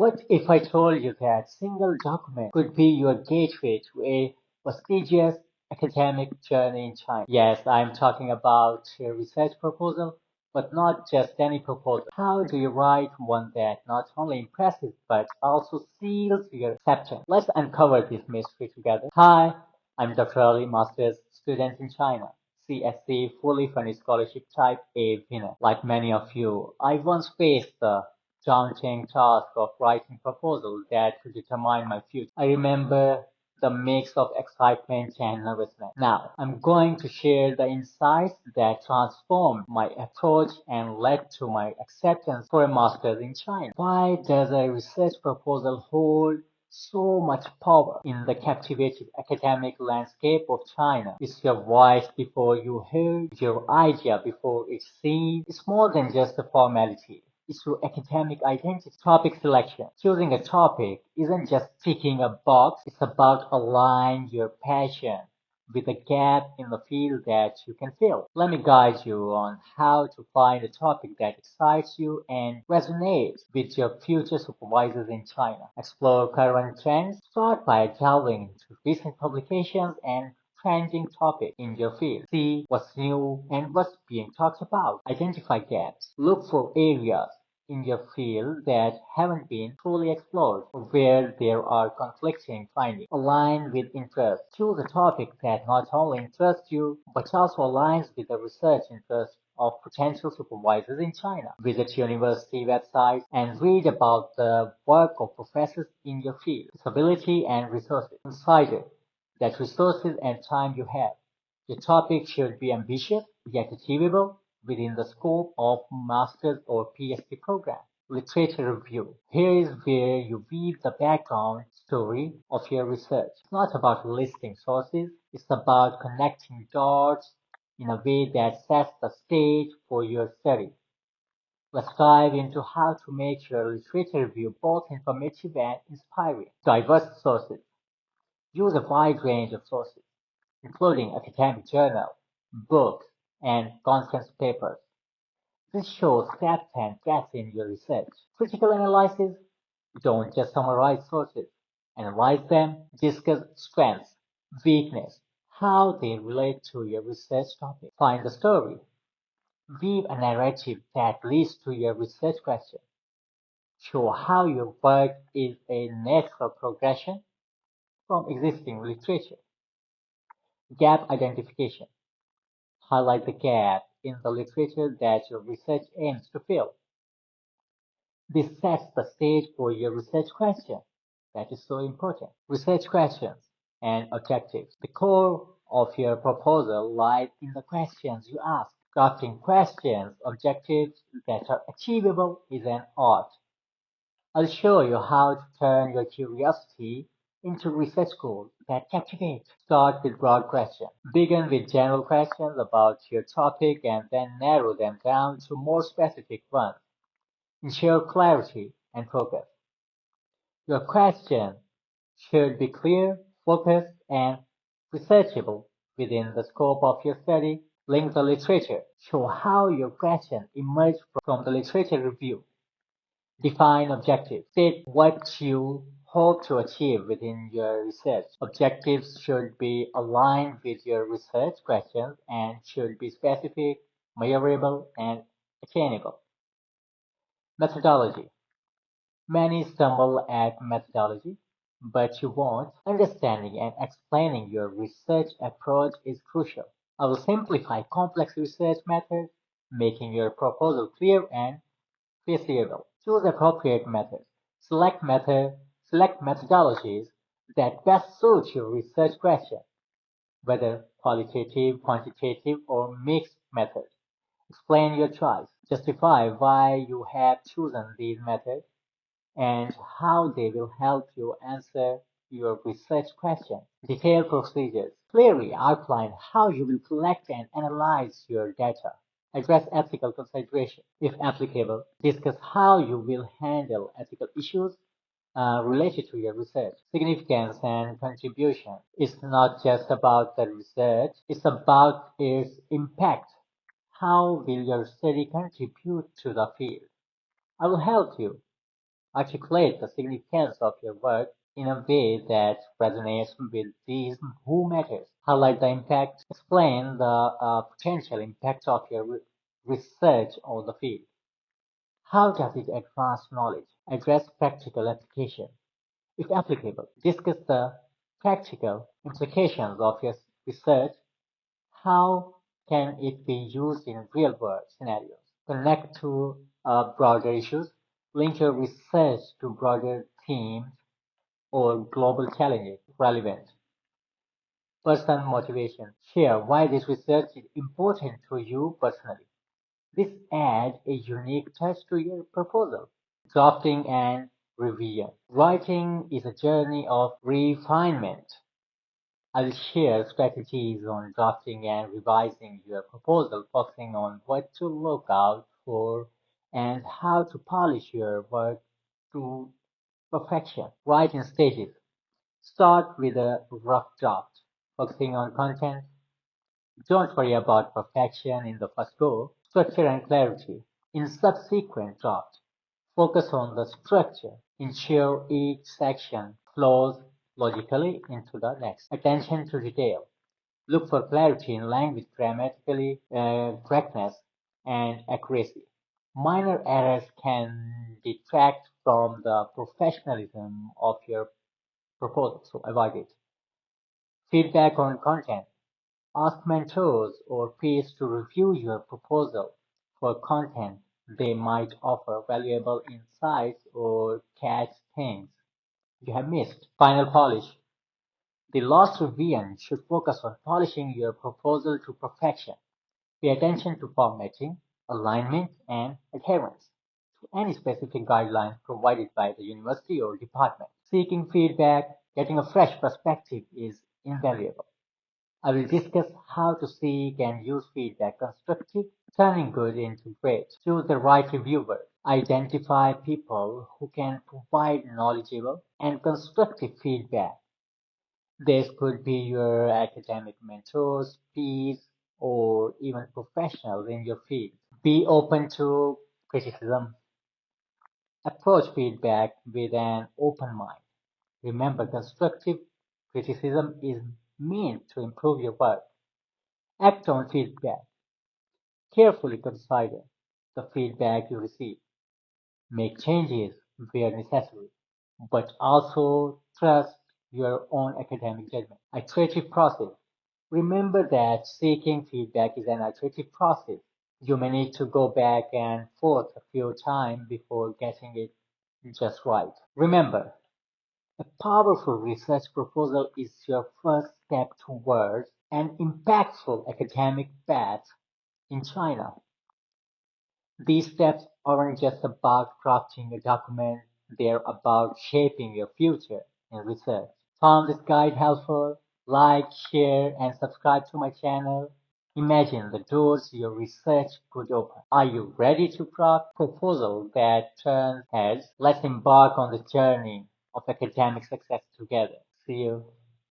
What if I told you that single document could be your gateway to a prestigious academic journey in China? Yes, I'm talking about a research proposal, but not just any proposal. How do you write one that not only impresses but also seals your acceptance? Let's uncover this mystery together. Hi, I'm Dr. Ali, master's student in China. CSC fully funded scholarship type A winner. Like many of you, I once faced the daunting task of writing proposals that could determine my future. I remember the mix of excitement and nervousness. Now, I'm going to share the insights that transformed my approach and led to my acceptance for a master's in China. Why does a research proposal hold so much power in the captivating academic landscape of China? It's your voice before you heard, your idea before it's seen. It's more than just a formality. It's your academic identity. Topic selection. Choosing a topic isn't just ticking a box, it's about aligning your passion with a gap in the field that you can fill. Let me guide you on how to find a topic that excites you and resonates with your future supervisors in China. Explore current trends. Start by delving into recent publications and trending topics in your field. See what's new and what's being talked about. Identify gaps. Look for areas in your field that haven't been fully explored, or where there are conflicting findings. Align with interest. Choose a topic that not only interests you, but also aligns with the research interests of potential supervisors in China. Visit university websites and read about the work of professors in your field. Disability and resources. Consider that resources and time you have. Your topic should be ambitious yet achievable within the scope of master's or Ph.D. program. Literature review. Here is where you weave the background story of your research. It's not about listing sources, it's about connecting dots in a way that sets the stage for your study. Let's dive into how to make your literature review both informative and inspiring. Diverse sources. Use a wide range of sources, including academic journals, books, and conference papers. This shows depth and gaps in your research. Critical analysis: don't just summarize sources. Analyze them, discuss strengths, weakness, how they relate to your research topic. Find the story. Weave a narrative that leads to your research question. Show how your work is a natural progression from existing literature. Gap identification. Highlight the gap in the literature that your research aims to fill. This sets the stage for your research question. That is so important. Research questions and objectives. The core of your proposal lies in the questions you ask. Crafting questions, objectives that are achievable is an art. I'll show you how to turn your curiosity into research goals that captivate. Start with broad questions. Begin with general questions about your topic and then narrow them down to more specific ones. Ensure clarity and focus. Your question should be clear, focused, and researchable within the scope of your study. Link the literature. Show how your question emerged from the literature review. Define objectives. State what you hope to achieve within your research. Objectives should be aligned with your research questions and should be specific, measurable, and attainable. Methodology. Many stumble at methodology, but you won't. Understanding and explaining your research approach is crucial. I will simplify complex research methods, making your proposal clear and feasible. Choose appropriate methods. Select methodologies that best suit your research question, whether qualitative, quantitative, or mixed methods. Explain your choice. Justify why you have chosen these methods and how they will help you answer your research question. Detailed procedures. Clearly outline how you will collect and analyze your data. Address ethical considerations, if applicable. Discuss how you will handle ethical issues related to your research. Significance and contribution. It's not just about the research, it's about its impact. How will your study contribute to the field? I will help you Articulate the significance of your work in a way that resonates with these who matters. Highlight the impact. Explain the potential impact of your research on the field. How does it advance knowledge? Address practical application. If applicable, discuss the practical implications of your research. How can it be used in real-world scenarios? Connect to broader issues. Link your research to broader themes or global challenges relevant. Personal motivation. Share why this research is important to you personally. This adds a unique touch to your proposal. Drafting and revision. Writing is a journey of refinement. I'll share strategies on drafting and revising your proposal, focusing on what to look out for and how to polish your work to perfection. Write in stages. Start with a rough draft, focusing on content. Don't worry about perfection in the first go. Structure and clarity. In subsequent drafts, focus on the structure. Ensure each section flows logically into the next. Attention to detail. Look for clarity in language, grammatically correctness, and accuracy. Minor errors can detract from the professionalism of your proposal, so avoid it. Feedback on content. Ask mentors or peers to review your proposal for content. They might offer valuable insights or catch things you have missed. Final polish. The last revision should focus on polishing your proposal to perfection. Pay attention to formatting, alignment, and adherence to any specific guidelines provided by the university or department. Seeking feedback, getting a fresh perspective is invaluable. I will discuss how to seek and use feedback constructive, turning good into great. Choose the right reviewer. Identify people who can provide knowledgeable and constructive feedback. This could be your academic mentors, peers, or even professionals in your field. Be open to criticism. Approach feedback with an open mind. Remember, constructive criticism is meant to improve your work. Act on feedback. Carefully consider the feedback you receive. Make changes where necessary, but also trust your own academic judgment. Iterative process. Remember that seeking feedback is an iterative process. You may need to go back and forth a few times before getting it just right. Remember, a powerful research proposal is your first step towards an impactful academic path in China. These steps aren't just about crafting a document, they're about shaping your future in research. Found this guide helpful? Like, share, and subscribe to my channel. Imagine the doors your research could open. Are you ready to craft a proposal that turns heads? Let's embark on the journey of academic success together. See you.